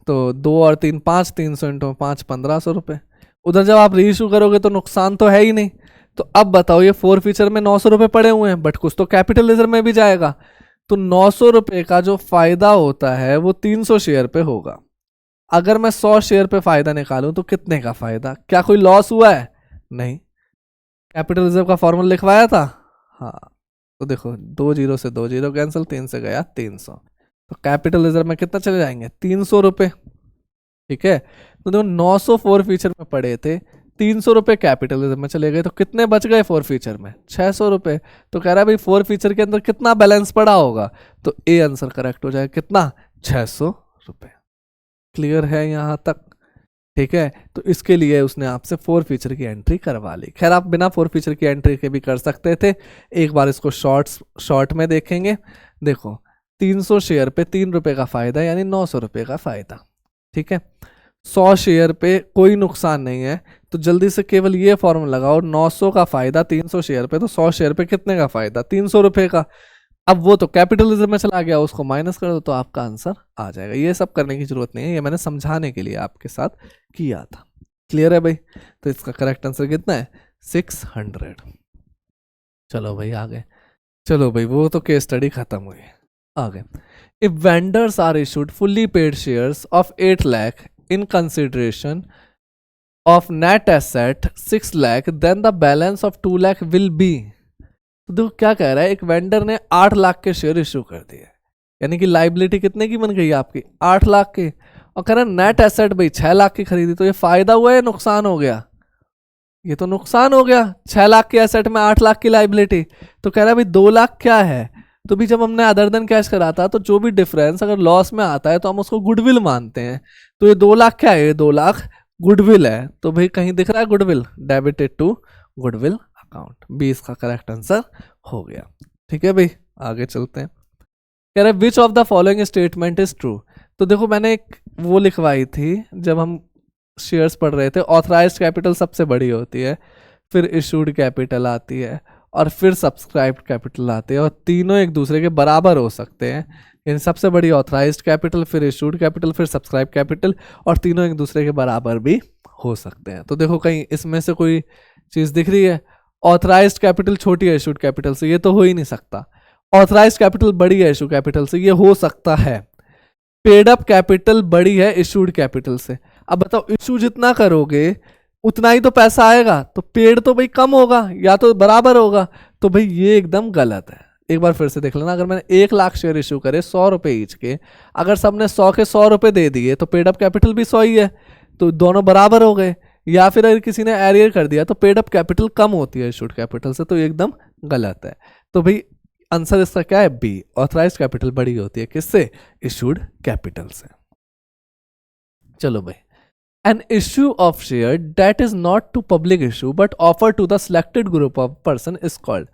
तो 2 और 3 5, 300 इंटू 5 1500 रुपए। उधर जब आप री इशू करोगे तो नुकसान तो है ही नहीं। तो अब बताओ, ये 4 फीचर में 900 रुपए पड़े हुए हैं, बट कुछ तो कैपिटल रिजर्व में भी जाएगा, तो 900 रुपए का जो फायदा होता है वो 300 शेयर पे होगा। अगर मैं 100 शेयर पे फायदा निकालूं तो कितने का फायदा, क्या कोई लॉस हुआ है, नहीं। कैपिटल रिजर्व का फॉर्मूला लिखवाया था, हाँ, तो देखो 2 जीरो से 2 जीरो कैंसिल, 3 से गया 300, तो कैपिटल रिजर्व में कितना चले जाएंगे, 300 रुपए। ठीक है, तो देखो 900 फोर फीचर में पड़े थे, 300 रुपए कैपिटल रिजर्व में चले गए, तो कितने बच गए फोर फीचर में, 600 रुपए। तो कह रहा है भाई फोर फीचर के अंदर कितना बैलेंस पड़ा होगा, तो ए आंसर करेक्ट हो जाएगा, कितना, 600 रुपए। क्लियर है यहां तक। ठीक है, तो इसके लिए उसने आपसे फोर फीचर की एंट्री करवा ली। खैर आप बिना फोर फीचर की एंट्री के भी कर सकते थे, एक बार इसको शॉर्ट में देखेंगे। देखो 300 शेयर पे 3 रुपए का फायदा, यानी 900 रुपए का फायदा। ठीक है, 100 शेयर पे कोई नुकसान नहीं है, तो जल्दी से केवल ये फॉर्मूला लगाओ, 900 का फायदा 300 शेयर पे, तो 100 शेयर पे कितने का फायदा, 300 रुपए का। अब वो तो कैपिटल रिजर्व में चला गया, उसको माइनस कर दो तो आपका आंसर आ जाएगा। ये सब करने की जरूरत नहीं है, ये मैंने समझाने के लिए आपके साथ किया था। क्लियर है भाई, तो इसका करेक्ट आंसर कितना है, 600। चलो भाई आगे, चलो भाई वो तो केस स्टडी खत्म हुई, आगे। If vendors are issued fully paid shares of 8 lakh in consideration of net asset 6 lakh, then the balance of 2 lakh will be. तो देखो क्या कह रहा है, एक वेंडर ने 8 लाख के शेयर इशू कर दिए, यानी कि लाइबिलिटी कितने की बन गई आपकी, 8 लाख की, और कह रहा है नेट एसेट भाई 6 लाख की खरीदी, तो ये फायदा हुआ या नुकसान हो गया, ये तो नुकसान हो गया। 6 लाख के एसेट में 8 लाख की लाइबिलिटी, तो कह रहा है भाई 2 लाख क्या है, तो भी जब हमने अदर देन कैश करा था तो जो भी डिफरेंस अगर लॉस में आता है तो हम उसको गुडविल मानते हैं, तो ये 2 लाख क्या है, ये 2 लाख गुडविल है, तो भाई कहीं दिख रहा है goodwill, debited to goodwill account, 20 का करेक्ट आंसर हो गया। ठीक है भाई, आगे चलते हैं। कह रहे which of the following statement is true. तो देखो मैंने एक वो लिखवाई थी जब हम शेयर्स पढ़ रहे थे, ऑथराइज्ड कैपिटल सबसे बड़ी होती है, फिर इशूड कैपिटल आती है, और फिर सब्सक्राइब्ड कैपिटल आती है, और तीनों एक दूसरे के बराबर हो सकते हैं, यानी सबसे बड़ी ऑथराइज्ड कैपिटल, फिर इशूड कैपिटल, फिर सब्सक्राइब कैपिटल, और तीनों एक दूसरे के बराबर भी हो सकते हैं। तो देखो कहीं इसमें से कोई चीज़ दिख रही है, ऑथराइज्ड कैपिटल छोटी है इशूड कैपिटल से, ये तो हो ही नहीं सकता। ऑथराइज्ड कैपिटल बड़ी है इशू कैपिटल से, ये हो सकता है। पेड अप कैपिटल बड़ी है इशूड कैपिटल से। अब बताओ इशू जितना करोगे उतना ही तो पैसा आएगा, तो पेड तो भाई कम होगा या तो बराबर होगा, तो भाई ये एकदम गलत है। एक बार फिर से देख लेना, अगर मैंने 1 लाख शेयर इशू करे 100 रुपए ईच के, अगर सबने 100 के 100 रुपए दे दिए तो पेड अप कैपिटल भी 100 ही है, तो दोनों बराबर हो गए। या फिर अगर किसी ने एरियर कर दिया तो पेड अप कैपिटल कम होती है इशूड कैपिटल से, तो ये एकदम गलत है। तो भाई आंसर इसका क्या है, बी, ऑथराइज्ड कैपिटल बड़ी होती है किससे, इशूड कैपिटल से। चलो भाई, an issue of share that is not to public issue but offer to the selected group of person is called.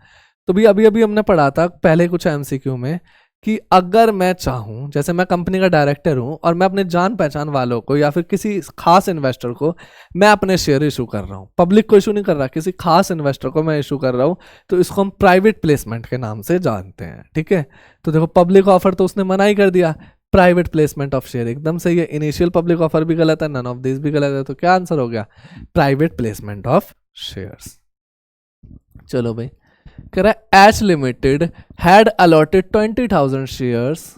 तो भी अभी अभी हमने पढ़ा था पहले कुछ एमसीक्यू में कि अगर मैं चाहूं, जैसे मैं कंपनी का डायरेक्टर हूं और मैं अपने जान पहचान वालों को या फिर किसी खास इन्वेस्टर को मैं अपने शेयर इशू कर रहा हूं, पब्लिक को इशू नहीं कर रहा, किसी खास इन्वेस्टर को मैं इशू कर रहा हूं, तो इसको हम प्राइवेट प्लेसमेंट के नाम से जानते हैं। ठीक है, तो देखो पब्लिक ऑफर तो उसने मना ही कर दिया, प्राइवेट प्लेसमेंट ऑफ शेयर एकदम सही है, इनिशियल पब्लिक ऑफर भी गलत है, नन ऑफ दिस भी गलत है, तो क्या आंसर हो गया, प्राइवेट प्लेसमेंट ऑफ शेयर्स। चलो भाई, कह रहा है H limited had allotted 20,000 shares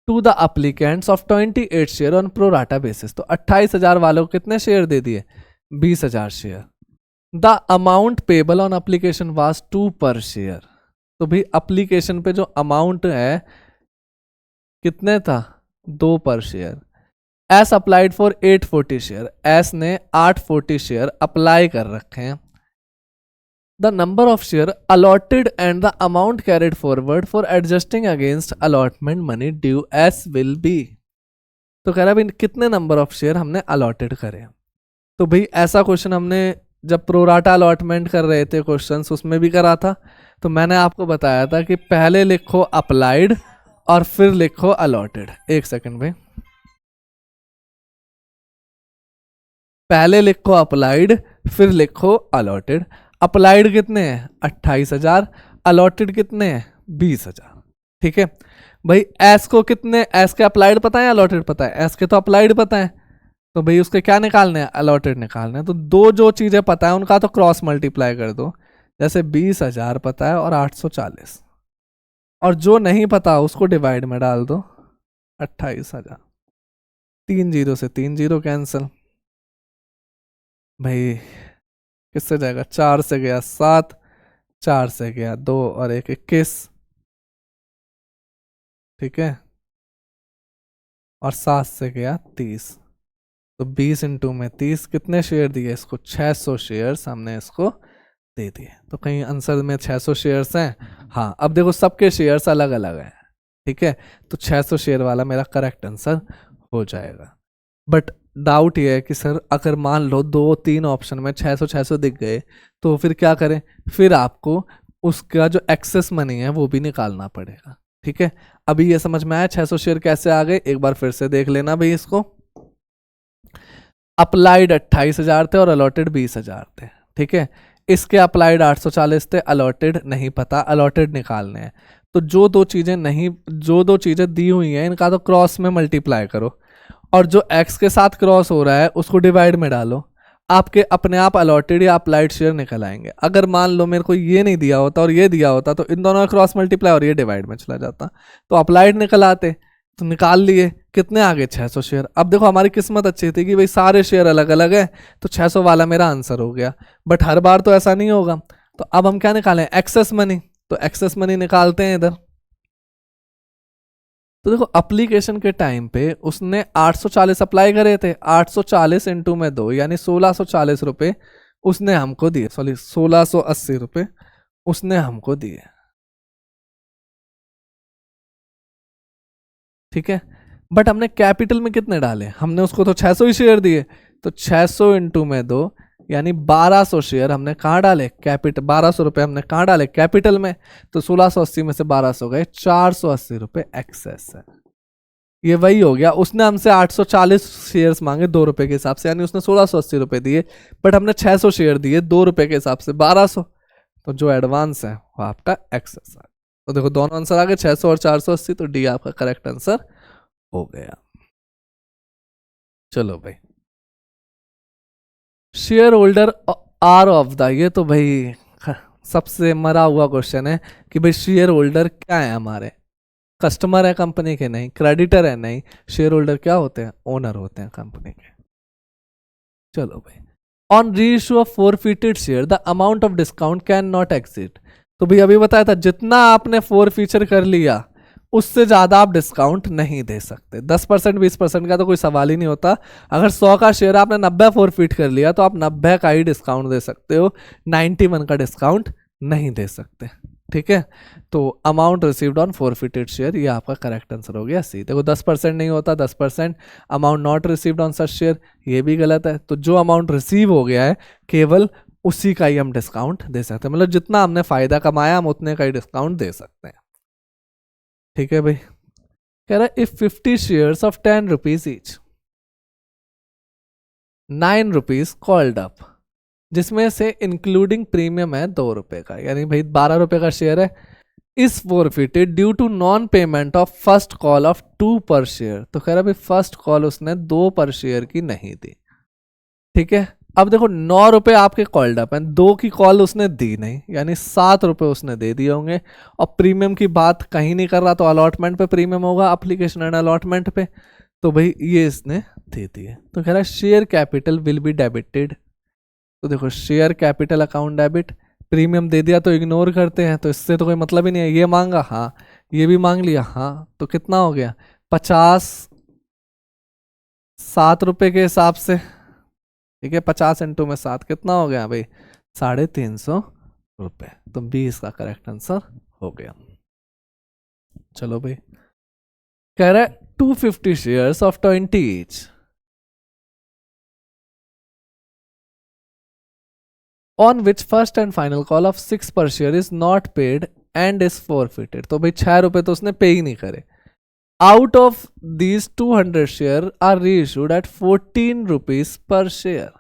to the applicants of 28 share on pro rata basis. तो 28,000 वालों को कितने शेयर दे दिए? 20,000 share. The amount payable on application was 2 per share. तो भाई अप्लीकेशन पे जो अमाउंट है कितने था? 2 per share. S applied for 840 share, S ने 840 शेयर अप्लाई कर रखे हैं। The number of share allotted and the amount carried forward for adjusting against allotment money due S will be. तो कह रहा है भाई कितने नंबर ऑफ शेयर हमने अलॉटेड करे। तो भाई ऐसा क्वेश्चन हमने जब प्रोराटा अलॉटमेंट कर रहे थे क्वेश्चंस उसमें भी करा था। तो मैंने आपको बताया था कि पहले लिखो अप्लाइड और फिर लिखो अलॉटेड। एक सेकंड भाई, पहले लिखो अप्लाइड फिर लिखो अलॉटेड। अप्लाइड कितने हैं? 28,000। अलॉटेड कितने हैं? 20,000। ठीक है भाई, एस को कितने, एस के अप्लाइड पता है अलॉटेड पता है? एस के तो अप्लाइड पता है, तो भाई उसके क्या निकालने हैं? अलॉटेड निकालने हैं। तो दो जो चीजें पता है उनका तो क्रॉस मल्टीप्लाई कर दो। जैसे 20,000 पता है और 840, और जो नहीं पता उसको डिवाइड में डाल दो 28,000। 3 जीरो से 3 जीरो कैंसिल भाई, किससे जाएगा? 4 से गया 7, 4 से गया 2 और 1 21। ठीक है, और 7 से गया 30। तो 20 इंटू में 30, कितने शेयर दिए इसको? 600 शेयर्स हमने इसको दे दिए। तो कहीं आंसर में 600 शेयर्स हैं? हाँ। अब देखो सबके शेयर्स अलग अलग हैं, ठीक है, तो 600 शेयर वाला मेरा करेक्ट आंसर हो जाएगा। बट डाउट ये है कि सर अगर मान लो 2-3 ऑप्शन में 600 दिख गए तो फिर क्या करें? फिर आपको उसका जो एक्सेस मनी है वो भी निकालना पड़ेगा। ठीक है, अभी ये समझ में आया 600 शेयर कैसे आ गए? एक बार फिर से देख लेना भाई इसको। अप्लाइड 28,000 थे और अलॉटेड 20,000 थे। ठीक है, इसके अप्लाइड 840 थे, अलॉटेड नहीं पता, अलॉटेड निकालने हैं। तो जो दो चीजें दी हुई हैं इनका तो क्रॉस में मल्टीप्लाई करो, और जो x के साथ क्रॉस हो रहा है उसको डिवाइड में डालो। आपके अपने आप अलॉटेड या अप्लाइड शेयर निकल आएंगे। अगर मान लो मेरे को ये नहीं दिया होता और ये दिया होता तो इन दोनों का क्रॉस मल्टीप्लाई और ये डिवाइड में चला जाता, तो अप्लाइड निकल आते। तो निकाल लिए, कितने आ गए? 600 शेयर। अब देखो हमारी किस्मत अच्छी थी कि भाई सारे शेयर अलग अलग है, तो 600 वाला मेरा आंसर हो गया। बट हर बार तो ऐसा नहीं होगा, तो अब हम क्या निकालें? Excess money. तो एक्सेस मनी निकालते हैं इधर। तो देखो एप्लीकेशन के टाइम पे उसने 840 अप्लाई करे थे, 840 इंटू में 2 यानी 1640 रुपये उसने हमको दिए, सॉरी 1680 रुपये उसने हमको दिए। ठीक है, बट हमने कैपिटल में कितने डाले? हमने उसको तो 600 ही शेयर दिए, तो 600 इंटू में 2 यानी 1200 शेयर हमने कहाँ डाले? कैपिटल। 1200 रुपये हमने कहाँ डाले? कैपिटल में। तो 1680 में से 1200 गए, 480 रुपये एक्सेस है। ये वही हो गया, उसने हमसे 840 शेयर्स मांगे 2 रुपए के हिसाब से, यानी उसने 1680 रुपये दिए, बट हमने 600 शेयर दिए 2 रुपए के हिसाब से 1200। तो जो एडवांस है वो आपका एक्सेस है। तो देखो दोनों आंसर आ गए 600 और 480, तो डी आपका करेक्ट आंसर हो गया। चलो भाई, share holder are of the, ये तो भाई सबसे मरा हुआ क्वेश्चन है कि भाई शेयर होल्डर क्या है हमारे? कस्टमर है कंपनी के? नहीं। क्रेडिटर है? नहीं। शेयर होल्डर क्या होते हैं? ओनर होते हैं कंपनी के। चलो भाई, on reissue of forfeited share the amount of discount can not exceed. तो भाई अभी बताया था जितना आपने फॉरफीचर कर लिया उससे ज्यादा आप डिस्काउंट नहीं दे सकते। 10% 20% का तो कोई सवाल ही नहीं होता। अगर 100 का शेयर आपने 90 फॉरफिट कर लिया तो आप 90 का ही डिस्काउंट दे सकते हो, 91 का डिस्काउंट नहीं दे सकते। ठीक है, तो amount received on forfeited share, ये आपका करेक्ट आंसर हो गया सी। देखो 10% नहीं होता, 10% amount not received on such share, ये भी गलत है। तो जो अमाउंट रिसीव हो गया है केवल उसी का ही हम डिस्काउंट दे सकते हैं, मतलब जितना हमने फायदा कमाया हम उतने का ही डिस्काउंट दे सकते हैं। ठीक है भाई, कह रहा है if 50 shares of 10 rupees each, 9 rupees called up, जिसमें से इंक्लूडिंग प्रीमियम है 2 रुपए का, यानी भाई 12 रुपए का शेयर है, is forfeited due to non payment of first call of 2 per share. तो कह रहा भाई फर्स्ट कॉल उसने 2 पर शेयर की नहीं दी। ठीक है, अब देखो 9 रुपए आपके कॉल्ड अप हैं, 2 की कॉल उसने दी नहीं, यानी 7 रुपए उसने दे दिए होंगे। और प्रीमियम की बात कहीं नहीं कर रहा, तो अलॉटमेंट पे प्रीमियम होगा, एप्लीकेशन एंड अलॉटमेंट पे। तो भाई ये इसने दे दिए, तो कह रहा है share capital will be debited. तो देखो share capital account debit, premium दे दिया तो इग्नोर करते हैं, तो इससे तो कोई मतलब ही नहीं है। ये मांगा, हाँ, ये भी मांग लिया, हाँ, तो कितना हो गया 50, 7 रुपए के हिसाब से, ठीक है। 50 इंटू में 7 कितना हो गया भाई, 350 रुपए। तो 20 का करेक्ट आंसर हो गया। चलो भाई, कह रहा है 250 shares of 20 each on which first and final call of 6 पर share is not paid and is forfeited. तो भाई 6 रुपए तो उसने पे ही नहीं करे। Out of these 200 share are reissued at 14 rupees per share.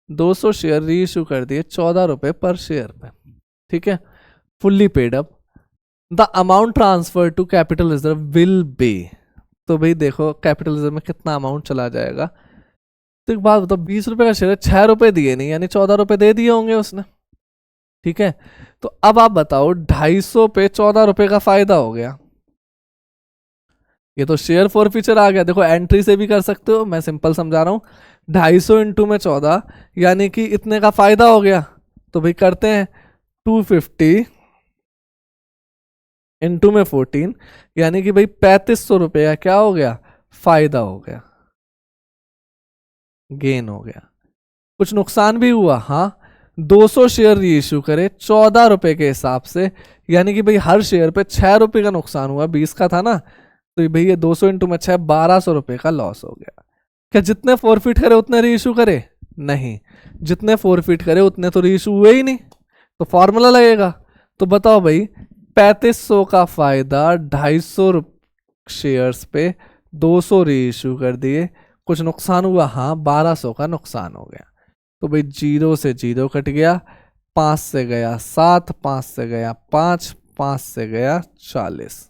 200 share reissue कर दिए 14 रुपए पर शेयर पे, ठीक है। Fully paid up, the amount transfer to capital reserve will be. तो भाई देखो कैपिटल रिजर्व में कितना अमाउंट चला जाएगा। तो एक बात बताओ, 20 रुपए का शेयर है, 6 रुपए दिए नहीं, यानी 14 रुपए दे दिए होंगे उसने, ठीक है। तो अब आप बताओ 250 पे 14 रुपए का फायदा हो गया। ये तो शेयर फॉर फ्यूचर आ गया। देखो एंट्री से भी कर सकते हो, मैं सिंपल समझा रहा हूं। 250 इंटू में 14 यानी कि इतने का फायदा हो गया। तो भाई करते हैं 250 इंटू में 14, यानी कि भाई 3500 रुपये का क्या हो गया, फायदा हो गया, गेन हो गया। कुछ नुकसान भी हुआ, हाँ। 200 शेयर री इशू करे 14 रुपए के हिसाब से, यानी कि भाई हर शेयर पे 6 रुपए का नुकसान हुआ, 20 का था ना। तो भाई ये 200 इंटू में 6, 1200 रुपए का लॉस हो गया। क्या जितने फॉरफिट करे उतने री इशू करे, नहीं, जितने फॉरफिट करे उतने तो री इशू हुए ही नहीं, तो फॉर्मूला लगेगा। तो बताओ भाई 3500 का फायदा 250 शेयर्स पे 200 री इशू कर दिए, कुछ नुकसान हुआ, हाँ, 1200 का नुकसान हो गया। तो भाई 0 से 0 कट गया, 5 से गया 7, 5 से गया 5, 5 से गया 40,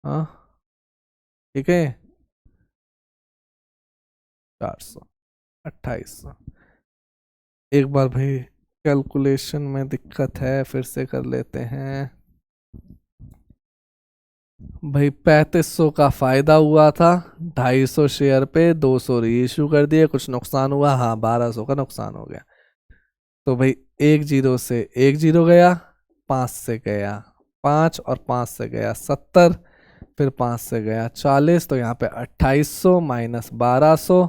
हाँ, ठीक है। 400, 2800। एक बार भाई कैलकुलेशन में दिक्कत है, फिर से कर लेते हैं। भाई 3500 का फायदा हुआ था, 250 शेयर पे 200 री इशू कर दिए, कुछ नुकसान हुआ, हाँ, 1200 का नुकसान हो गया। तो भाई 1 0 से 1 0 गया, 5 से गया 5, और 5 से गया 70, फिर 5 से गया 40। तो यहाँ पे 2800 माइनस 1200,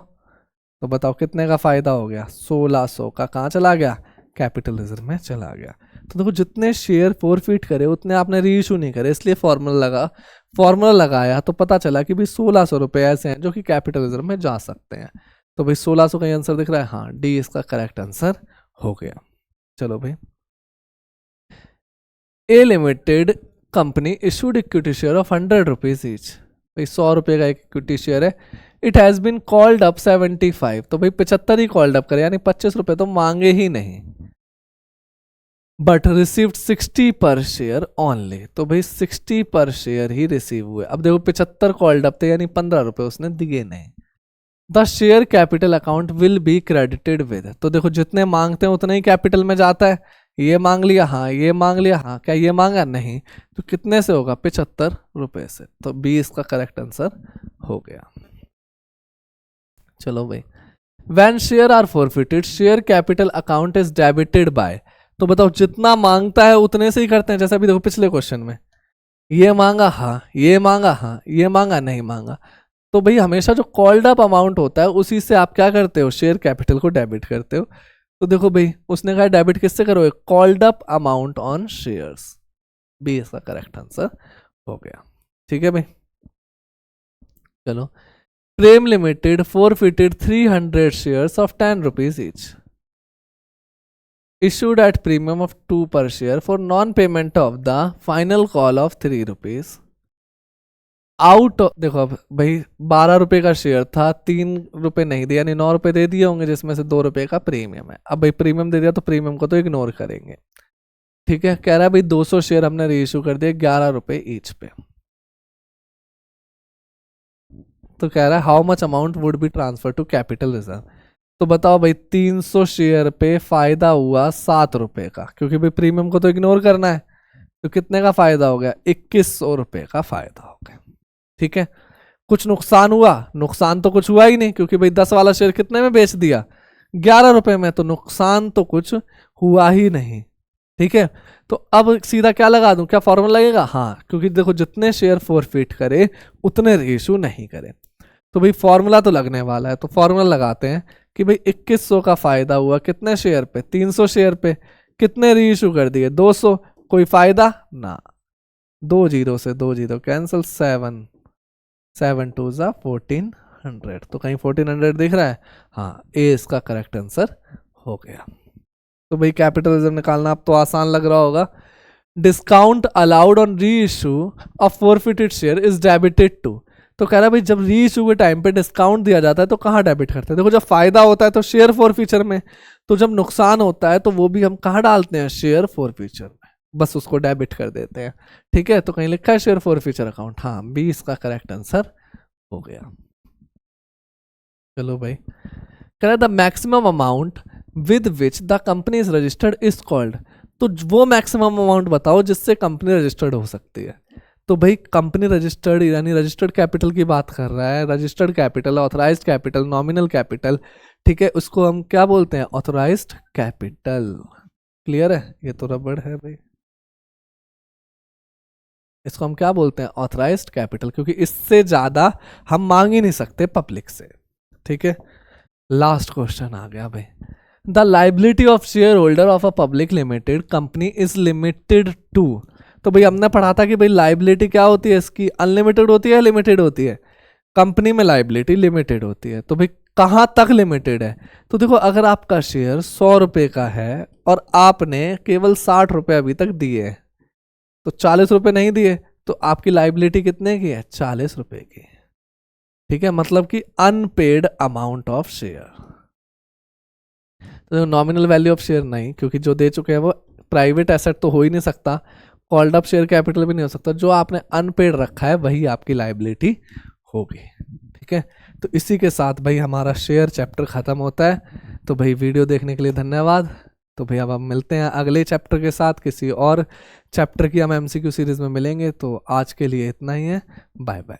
तो बताओ कितने का फायदा हो गया, 1600 का। कहाँ चला गया, कैपिटल रिजर्व में चला गया। तो देखो जितने शेयर फॉरफिट करे उतने आपने री इशू नहीं करे, इसलिए फॉर्मूला लगाया तो पता चला कि भाई 1600 रुपये ऐसे हैं जो कि कैपिटल रिजर्व में जा सकते हैं। तो भाई 1600 का आंसर दिख रहा है, हाँ, डी इसका करेक्ट आंसर हो गया। चलो भाई, a limited company issued equity share of 100 rupees each. भाई 100 रुपये का एक इक्विटी शेयर है। It has been called up 75, तो भाई 75 ही कॉल्ड अप करे, यानी 25 रुपये तो मांगे ही नहीं। बट रिसीव्ड 60 पर शेयर ओनली, तो भाई 60 पर शेयर ही रिसीव हुए। अब देखो 75 कॉल्ड अप थे, यानी 15 रुपये उसने दिए नहीं। The share capital account will be credited with, तो देखो जितने मांगते हैं उतने ही कैपिटल में जाता है। ये मांग लिया, हाँ, ये मांग लिया, हाँ, क्या ये मांगा, नहीं, तो कितने से होगा, 75 रुपये से। तो बी इसका करेक्ट आंसर हो गया। चलो भाई, when share are forfeited share capital account is debited by. तो बताओ जितना मांगता है उतने से ही करते हैं, जैसे अभी देखो पिछले क्वेश्चन में ये मांगा, हाँ, ये मांगा, हाँ, ये मांगा, नहीं मांगा। तो भाई हमेशा जो कॉल्ड अप अमाउंट होता है उसी से आप क्या करते हो, शेयर कैपिटल को डेबिट करते हो। तो देखो भाई उसने कहा डेबिट किससे करोगे, called up amount on shares. B इसका करेक्ट आंसर हो गया, ठीक है भाई। चलो, Prem limited forfeited 300 shares of 10 rupees each issued at premium of 2 per share for non-payment of the final call of 3 rupees out. देखो अब भाई 12 रुपए का शेयर था, 3 रुपए नहीं दिया, यानी 9 रुपए दे दिए होंगे, जिसमें से 2 रुपए का प्रीमियम है। अब भाई प्रीमियम दे दिया तो प्रीमियम को तो इग्नोर करेंगे, ठीक है। कह रहा है भाई 200 शेयर हमने री इशू कर दिए 11 रुपए ईच पे। तो कह रहा है how much amount would be transfer to capital reserve. तो बताओ भाई 300 शेयर पे फायदा हुआ 7 रुपए का, क्योंकि भाई प्रीमियम को तो इग्नोर करना है। तो कितने का फायदा हो गया? 2100 रुपए का फायदा हो गया। ठीक है, कुछ नुकसान हुआ? नुकसान तो कुछ हुआ ही नहीं, क्योंकि भाई 10 वाला शेयर कितने में बेच दिया? 11 रुपए में, तो नुकसान तो कुछ हुआ ही नहीं। ठीक है, तो अब सीधा क्या लगा दूं? क्या फॉर्मूला लगेगा? हाँ, क्योंकि देखो जितने शेयर फोरफिट करे उतने रीइशू नहीं करे। तो भाई फॉर्मूला तो लगने वाला है, तो फॉर्मूला लगाते हैं कि भाई 2100 का फायदा हुआ कितने शेयर पे? 300 शेयर पे। कितने रीइशू कर दिए? 200। कोई फायदा ना, 2 जीरो से 2 जीरो कैंसिल, 7 टू ज़ा 1400। तो कहीं 1400 दिख रहा है? हाँ, ए इसका करेक्ट आंसर हो गया। तो भाई कैपिटलिज्म निकालना अब तो आसान लग रहा होगा। Discount allowed on reissue of forfeited share is debited to. तो कह रहा है भाई जब री इशू के टाइम पे डिस्काउंट दिया जाता है तो कहाँ डेबिट करते हैं? देखो, जब फायदा होता है तो शेयर फॉरफीचर में, तो जब नुकसान होता है तो वो भी हम कहाँ डालते हैं? शेयर फॉरफीचर में, बस उसको डेबिट कर देते हैं। ठीक है, तो कहीं लिखा है शेयर फॉरफीचर अकाउंट? हाँ, बी इसका करेक्ट आंसर हो गया। चलो भाई, कह रहा है the maximum amount with which the company is registered is called. तो वो मैक्सिमम अमाउंट बताओ जिससे कंपनी रजिस्टर्ड हो सकती है। तो भाई कंपनी रजिस्टर्ड यानी रजिस्टर्ड कैपिटल की बात कर रहा है। Registered capital, authorised capital, nominal capital. ठीक है, उसको हम क्या बोलते हैं? Authorised capital. क्लियर है? ये तो रबड़ है भाई। इसको हम क्या बोलते हैं? ऑथराइज्ड कैपिटल, क्योंकि इससे ज्यादा हम मांग ही नहीं सकते पब्लिक से। ठीक है, लास्ट क्वेश्चन आ गया भाई। The liability of share holder of a public limited company is limited to. तो भाई हमने पढ़ा था कि भाई लाइबिलिटी क्या होती है इसकी? अनलिमिटेड होती है, लिमिटेड होती है? कंपनी में लाइबिलिटी लिमिटेड होती है। तो भाई कहाँ तक लिमिटेड है? तो देखो, अगर आपका शेयर 100 रुपए का है और आपने केवल 60 रुपए अभी तक दिए, तो 40 रुपए नहीं दिए, तो आपकी लाइबिलिटी कितने की है? 40 रुपए की। ठीक है, मतलब कि अनपेड अमाउंट ऑफ शेयर। तो नॉमिनल वैल्यू ऑफ शेयर नहीं, क्योंकि जो दे चुके हैं वो प्राइवेट एसेट तो हो ही नहीं सकता, कॉल्ड अप शेयर कैपिटल भी नहीं हो सकता। जो आपने अनपेड रखा है वही आपकी लाइबिलिटी होगी। ठीक है, तो इसी के साथ भाई हमारा शेयर चैप्टर खत्म होता है। तो भाई वीडियो देखने के लिए धन्यवाद। तो भाई अब हम मिलते हैं अगले चैप्टर के साथ, किसी और चैप्टर की हम एमसीक्यू सीरीज में मिलेंगे। तो आज के लिए इतना ही है, बाय बाय।